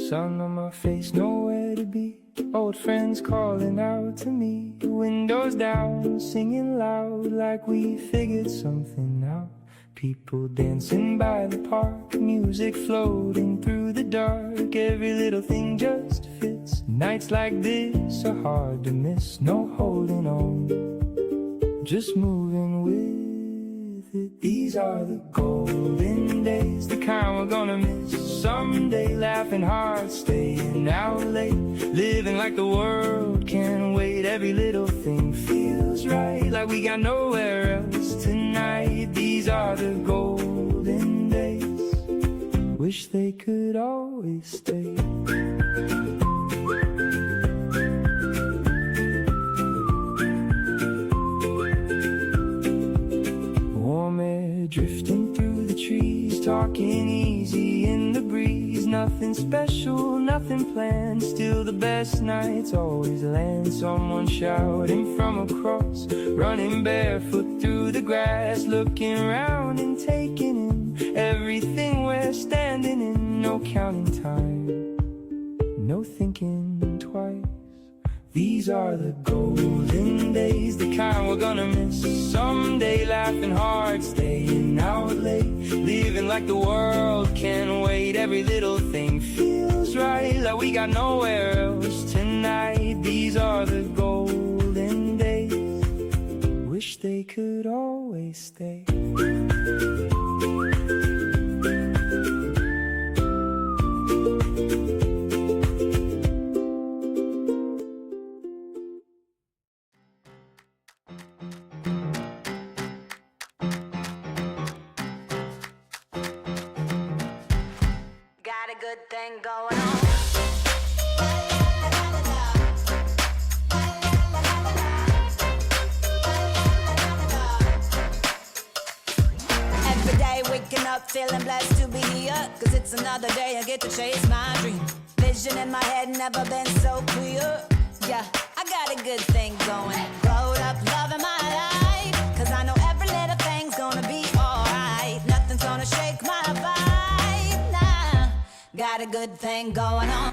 Sun on my face, nowhere to be. Old friends calling out to me. Windows down, singing loud like we figured something out. People dancing by the park, music floating through the dark. Every little thing just fits. Nights like this are hard to miss. No holding on, just moving with it. These are the golden days, the kind we're gonna miss someday. Laughing hard, staying out late, living like the world can't wait. Every little thing feels right, like we got nowhere else tonight. These are the golden days, wish they could always stay. Warm air drifting through the trees, talking easy in the breeze. Nothing special, nothing planned, still the best nights always land. Someone shouting from across, running barefoot through the grass, looking around and taking in everything we're standing in. No counting time, no thinking twice. These are the golden days, the kind we're gonna miss someday. Laughing hard, staying out late, living like the world can't wait. Every little thing feels right, like we got nowhere else tonight. These are the golden days, wish they could always stay. Got a good thing going on. Every day waking up feeling blessed to be here, 'cause it's another day I get to chase my dream. Vision in my head never been so clear. Yeah, I got a good thing going. Glowed up, loving my life, 'cause I know every little thing's gonna be alright. Nothing's gonna shake my vibe. Got a good thing going on.